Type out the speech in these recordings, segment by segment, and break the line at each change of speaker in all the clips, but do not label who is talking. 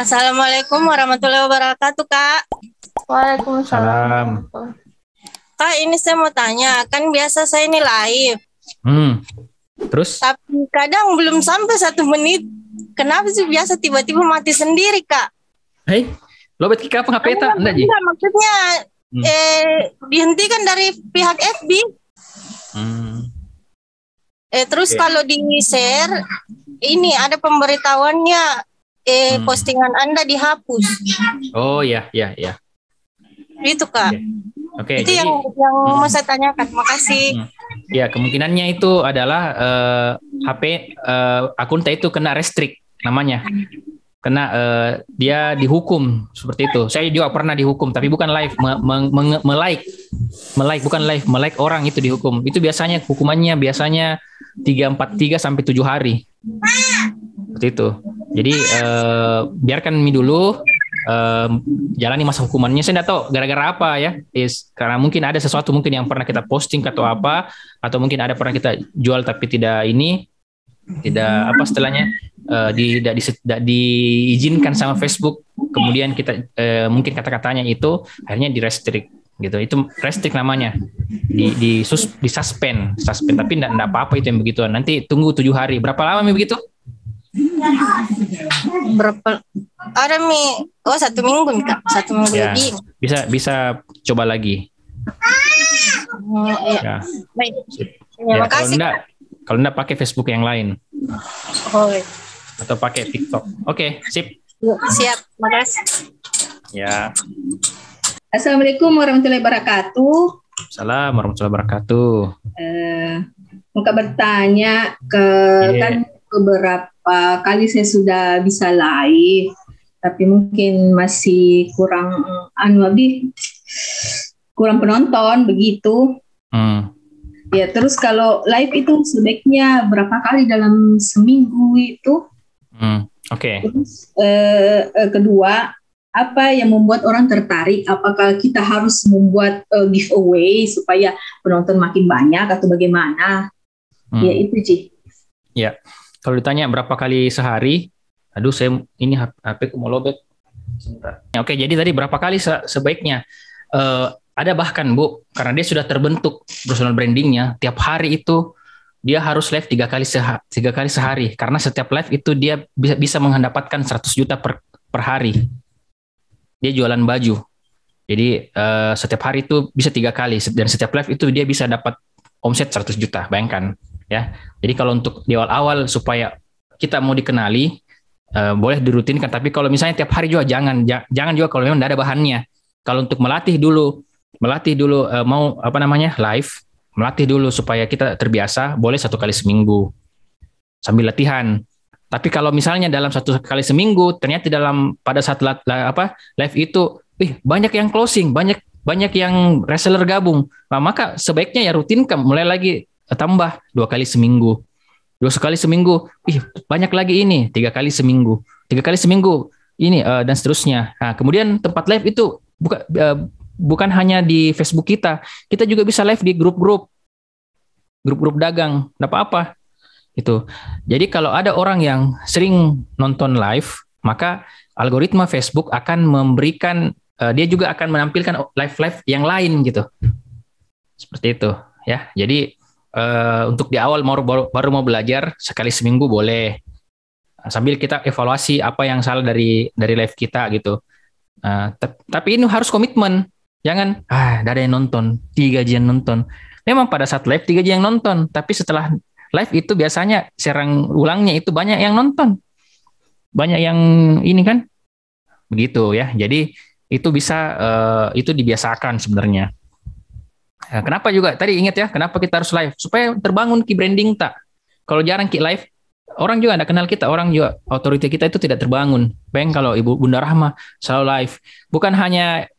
Assalamualaikum warahmatullahi wabarakatuh, Kak.
Waalaikumsalam.
Kak, ini saya mau tanya, kan biasa saya ini live,
Terus?
tapi kadang belum sampai 1 menit. Kenapa sih biasa tiba-tiba mati sendiri, Kak?
Hei, lo bet kika apa ngapeta? Enggak, Ji?
Enggak, maksudnya dihentikan dari pihak FB. Terus kalau di-share, ini ada pemberitahuannya, postingan Anda dihapus.
Oh ya.
Itu, Kak.
Oke,
Itu
jadi
yang mau saya tanyakan. Makasih.
ya kemungkinannya itu adalah HP akun itu kena restrict namanya. Kena dia dihukum seperti itu. Saya juga pernah dihukum, tapi bukan live, melike bukan live, melike orang itu dihukum. Itu biasanya hukumannya 3 sampai 7 hari. Seperti itu. Jadi biarkan Mi dulu jalani masa hukumannya. Saya tidak tahu gara-gara apa ya. Karena mungkin ada sesuatu mungkin yang pernah kita posting atau apa, atau mungkin ada pernah kita jual tapi tidak setelahnya tidak diizinkan sama Facebook. Kemudian kita mungkin kata-katanya itu akhirnya di restrict gitu. Itu restrict namanya. Di suspend, tapi tidak apa-apa itu yang begituan. Nanti tunggu 7 hari. Berapa lama begitu?
Berapa? Ada Mi. Oh, 1 minggu nih, Kak. 1 minggu
Ya,
lebih.
bisa coba lagi.
Ya. Baik.
Ya,
Makasih.
kalau enggak pakai Facebook yang lain.
Oh,
Atau pakai TikTok. Oke, sip.
siap. Makasih.
Ya.
Assalamualaikum warahmatullahi wabarakatuh.
Salam warahmatullahi wabarakatuh.
Mau bertanya kan beberapa kali saya sudah bisa live, tapi mungkin masih kurang penonton begitu. Ya, terus kalau live itu sebaiknya berapa kali dalam seminggu itu?
Oke.
Terus kedua, apa yang membuat orang tertarik? Apakah kita harus membuat giveaway supaya penonton makin banyak atau bagaimana? Ya itu Ci.
Ya, kalau ditanya berapa kali sehari, aduh saya ini HP ku mau lobet. Oke, jadi tadi berapa kali sebaiknya? Ada bahkan Bu, karena dia sudah terbentuk personal brandingnya, tiap hari itu dia harus live 3 kali sehari, karena setiap live itu dia bisa mendapatkan 100 juta per hari. Dia jualan baju, jadi setiap hari itu bisa 3 kali, dan setiap live itu dia bisa dapat omset 100 juta, bayangkan ya. Jadi kalau untuk di awal-awal supaya kita mau dikenali, boleh dirutinkan, tapi kalau misalnya tiap hari juga jangan juga kalau memang tidak ada bahannya. Kalau untuk melatih dulu mau live, melatih dulu supaya kita terbiasa, boleh 1 kali seminggu sambil latihan. Tapi kalau misalnya dalam 1 kali seminggu ternyata pada saat live itu banyak yang closing, banyak yang reseller gabung, maka sebaiknya ya rutinkan, mulai lagi tambah 2 kali seminggu, 2 kali seminggu, banyak lagi ini 3 kali seminggu, 3 kali seminggu ini dan seterusnya. Nah, kemudian tempat live itu bukan hanya di Facebook kita juga bisa live di grup-grup dagang, enggak apa-apa itu. Jadi kalau ada orang yang sering nonton live, maka algoritma Facebook akan memberikan dia juga akan menampilkan live yang lain gitu. Seperti itu ya. Jadi untuk di awal baru mau belajar, sekali seminggu boleh. Sambil kita evaluasi apa yang salah dari live kita gitu. Tapi ini harus komitmen. Jangan tidak ada yang nonton, 3 jam nonton. Memang pada saat live 3 jam nonton, tapi setelah live itu biasanya serang ulangnya itu banyak yang nonton. Banyak yang ini kan. Begitu ya. Jadi itu bisa itu dibiasakan sebenarnya. Kenapa juga tadi ingat ya, kenapa kita harus live? Supaya terbangun key branding tak. Kalau jarang key live, orang juga tidak kenal kita, orang juga otoritas kita itu tidak terbangun. Kalau Ibu Bunda Rahma selalu live, bukan hanya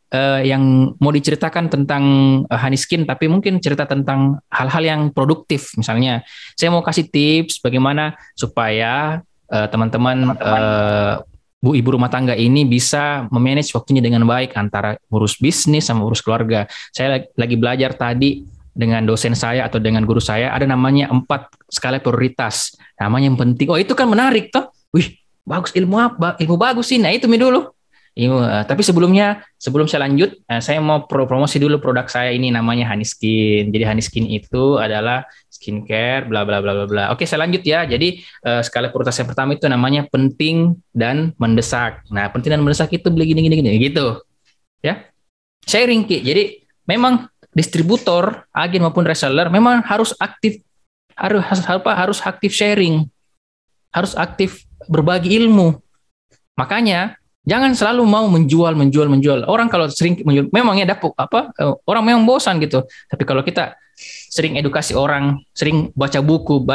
yang mau diceritakan tentang Haniskin, tapi mungkin cerita tentang hal-hal yang produktif. Misalnya, saya mau kasih tips bagaimana supaya teman-teman Bu ibu rumah tangga ini bisa memanage waktunya dengan baik antara urus bisnis sama urus keluarga. Saya lagi belajar tadi dengan dosen saya atau dengan guru saya, ada namanya 4 skala prioritas. Namanya yang penting. Oh, itu kan menarik toh. bagus ilmu apa? Ilmu bagus sih. Nah itu Mi dulu. Tapi sebelum saya lanjut, saya mau promosi dulu produk saya ini namanya Honey Skin. Jadi Honey Skin itu adalah skincare, bla bla bla bla bla. Oke, saya lanjut ya. Jadi skala prioritas yang pertama itu namanya penting dan mendesak. Nah, penting dan mendesak itu beli gini gitu. Ya. Sharing Ki. Jadi memang distributor, agen maupun reseller memang harus aktif harus aktif sharing. Harus aktif berbagi ilmu. Makanya jangan selalu mau menjual. Orang kalau sering menjual, memang ya orang memang bosan gitu. Tapi kalau kita sering edukasi orang, sering baca buku,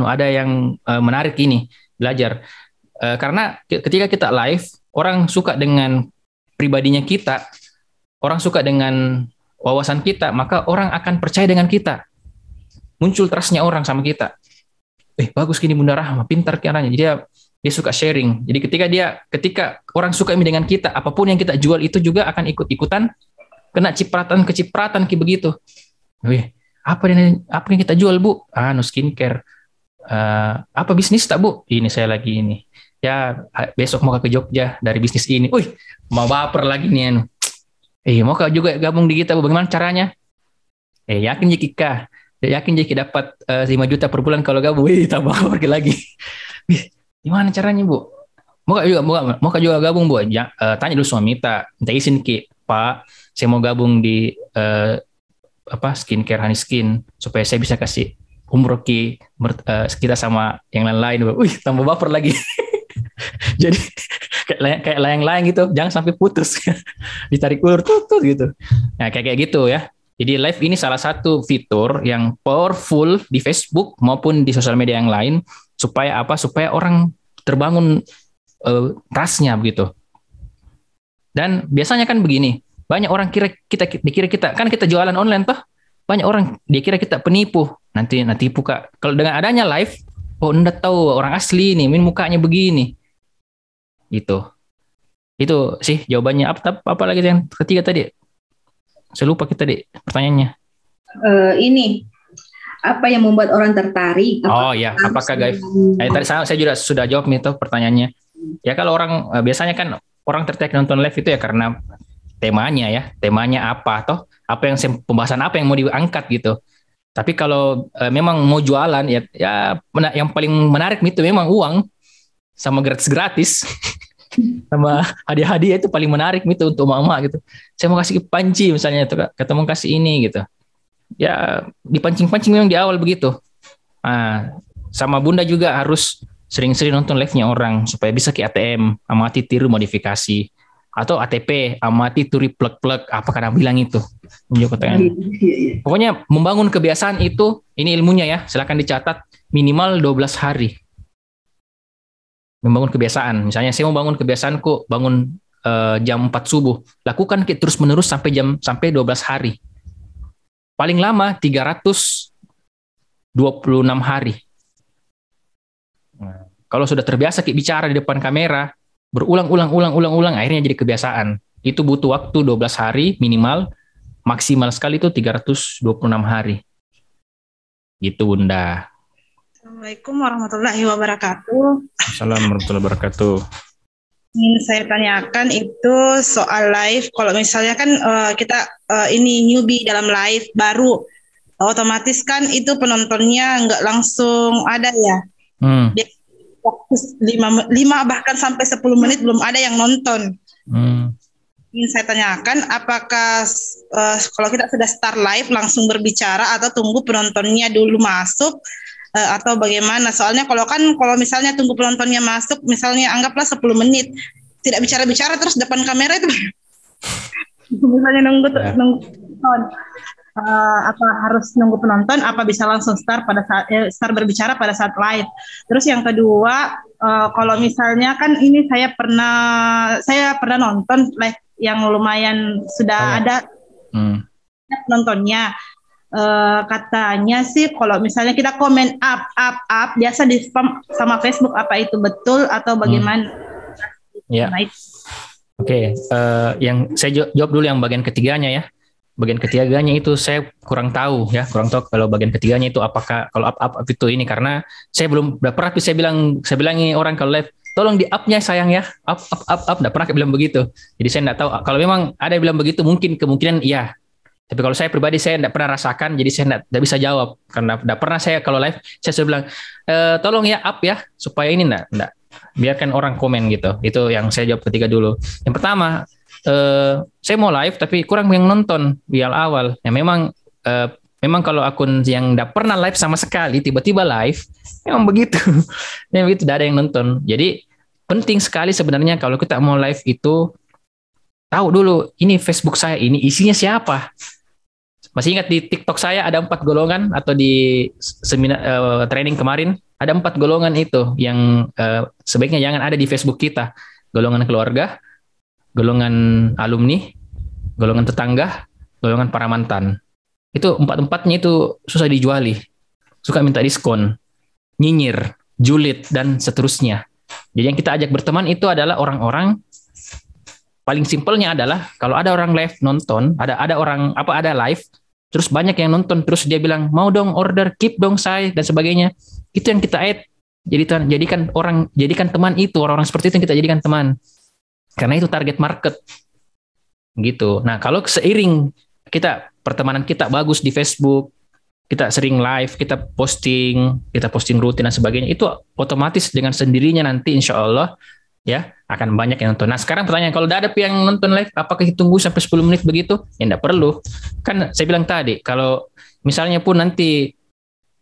ada yang menarik ini, belajar. Karena ketika kita live, orang suka dengan pribadinya kita, orang suka dengan wawasan kita, maka orang akan percaya dengan kita. Muncul trust-nya orang sama kita. Bagus gini Bunda Rahma, pintar caranya. Jadi dia suka sharing. Jadi ketika orang suka dengan kita, apapun yang kita jual itu juga akan ikut-ikutan kena kecipratan begitu. Apa yang kita jual Bu? Skincare. Apa bisnis tak Bu? Ini saya lagi ini. Ya besok mau ke Jogja dari bisnis ini. Mau baper lagi nih. Mau juga gabung di kita Bu? Bagaimana caranya? Yakin Jika? Yakin Jika dapat 5 juta per bulan kalau gabung? Tambah pergi lagi. Gimana caranya Bu? Mau juga gabung Bu? Tanya dulu sama minta izin Ki, Pak. Saya mau gabung di skincare Honey Skin supaya saya bisa kasih umroh Ki kita sama yang lain-lain. Tambah baper lagi. Jadi kayak layang-layang gitu, jangan sampai putus. Ditarik ulur tuh gitu. Nah, kayak gitu ya. Jadi live ini salah satu fitur yang powerful di Facebook maupun di sosial media yang lain supaya orang terbangun trust-nya begitu. Dan biasanya kan begini, banyak orang dikira kita kan kita jualan online toh, banyak orang dikira kita penipu. Nanti tipu Kak. Kalau dengan adanya live, Anda tahu orang asli nih, mukanya begini. Gitu. Itu sih jawabannya. Apa lagi yang ketiga tadi? Saya lupa kita tadi pertanyaannya.
Ini apa yang membuat orang tertarik?
Apakah guys? Tadi saya juga sudah jawab itu pertanyaannya. Ya kalau orang biasanya kan orang tertarik nonton live itu ya karena temanya apa yang pembahasan apa yang mau diangkat gitu. Tapi kalau memang mau jualan ya yang paling menarik itu memang uang sama gratis sama hadiah-hadiah itu paling menarik itu untuk mama gitu. Saya mau kasih panci misalnya itu Kak, ketemu kasih ini gitu. Ya dipancing-pancing memang di awal begitu. Sama Bunda juga harus sering-sering nonton live-nya orang supaya bisa ke ATM, amati tiru modifikasi atau ATP, amati turi plug-plug apa karena bilang itu. Pokoknya membangun kebiasaan itu, ini ilmunya ya, silakan dicatat minimal 12 hari. Membangun kebiasaan, misalnya saya mau bangun kebiasaanku bangun jam 4 subuh, lakukan terus-menerus sampai 12 hari. Paling lama 326 hari. Kalau sudah terbiasa bicara di depan kamera, berulang-ulang, akhirnya jadi kebiasaan. Itu butuh waktu 12 hari minimal, maksimal sekali itu 326 hari. Gitu Bunda.
Assalamualaikum warahmatullahi wabarakatuh.
Assalamualaikum warahmatullahi wabarakatuh.
Ingin saya tanyakan itu soal live. Kalau misalnya kan kita ini newbie dalam live baru, otomatis kan itu penontonnya nggak langsung ada ya. Waktu 5 bahkan sampai 10 menit belum ada yang nonton. Ingin saya tanyakan apakah kalau kita sudah start live langsung berbicara atau tunggu penontonnya dulu masuk atau bagaimana? Soalnya kalau misalnya tunggu penontonnya masuk, misalnya anggaplah 10 menit tidak bicara-bicara terus depan kamera itu misalnya nunggu penonton, apa harus nunggu penonton? Apa bisa langsung start berbicara pada saat live? Terus yang kedua, kalau misalnya kan ini saya pernah nonton live yang lumayan sudah ada penontonnya. Katanya sih kalau misalnya kita komen up biasa di spam sama Facebook, apa itu betul atau bagaimana?
Ya. Oke, yang saya jawab dulu yang bagian ketiganya ya. bagian ketiganya itu saya kurang tahu ya, kurang tahu kalau bagian ketiganya itu apakah kalau up itu ini, karena saya belum pernah saya bilangi orang kalau live tolong di up-nya sayang ya, up, enggak pernah bilang begitu. Jadi saya enggak tahu kalau memang ada yang bilang begitu, mungkin kemungkinan iya. Tapi kalau saya pribadi saya enggak pernah rasakan, jadi saya enggak bisa jawab karena enggak pernah saya kalau live saya sudah bilang tolong ya up ya supaya ini enggak biarkan orang komen gitu. Itu yang saya jawab ketiga dulu. Yang pertama, saya mau live tapi kurang yang nonton di awal. Ya memang kalau akun yang enggak pernah live sama sekali tiba-tiba live, memang begitu. Memang begitu, tidak ada yang nonton. Jadi penting sekali sebenarnya kalau kita mau live itu tahu dulu ini Facebook saya ini isinya siapa. Masih ingat di TikTok saya ada 4 golongan, atau di seminar training kemarin ada 4 golongan itu yang sebaiknya jangan ada di Facebook kita. Golongan keluarga, golongan alumni, golongan tetangga, golongan para mantan. Itu 4-4-nya itu susah dijuali. Suka minta diskon, nyinyir, julid, dan seterusnya. Jadi yang kita ajak berteman itu adalah orang-orang, paling simpelnya adalah kalau ada orang live nonton, ada orang ada live, terus banyak yang nonton, terus dia bilang mau dong order, keep dong saya dan sebagainya. Itu yang kita add. Jadikan teman itu, orang-orang seperti itu yang kita jadikan teman. Karena itu target market. Gitu. Nah, kalau seiring pertemanan kita bagus di Facebook, kita sering live, kita posting rutin dan sebagainya, itu otomatis dengan sendirinya nanti insya Allah ya akan banyak yang nonton. Nah, sekarang pertanyaan, kalau udah ada yang nonton live, apakah ditunggu sampai 10 menit begitu? Ya enggak perlu. Kan saya bilang tadi, kalau misalnya pun nanti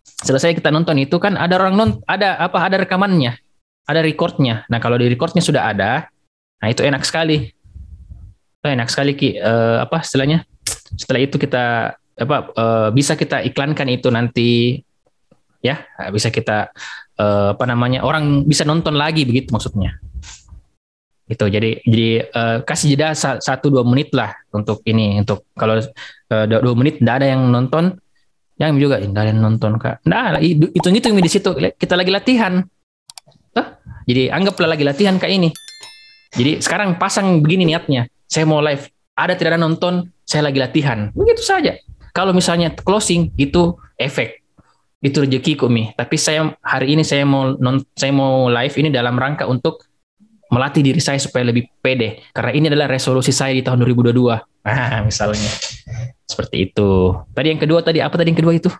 selesai kita nonton itu kan ada orang ada rekamannya, ada recordnya. Nah, kalau di recordnya sudah ada, nah itu enak sekali. Enak sekali istilahnya. Setelah itu kita bisa kita iklankan itu nanti ya, bisa kita orang bisa nonton lagi begitu maksudnya. Itu jadi kasih jeda 1-2 menit lah untuk ini, untuk kalau 2 menit tidak ada yang nonton, yang juga tidak ada yang nonton Kak. Nah, itu di situ kita lagi latihan. Jadi anggaplah lagi latihan Kak ini. Jadi sekarang pasang begini niatnya, saya mau live, ada tidak ada nonton, saya lagi latihan. Begitu saja. Kalau misalnya closing itu efek, itu rezekiku Mi. Tapi hari ini saya mau live ini dalam rangka untuk melatih diri saya supaya lebih pede. Karena ini adalah resolusi saya di tahun 2022. Misalnya. Seperti itu. Tadi yang kedua apa tadi yang kedua itu?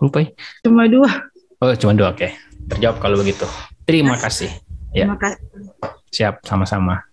Lupa.
Cuma 2.
Oh, cuma 2. Oke. Terjawab kalau begitu. Terima kasih.
Terima kasih.
Siap, sama-sama.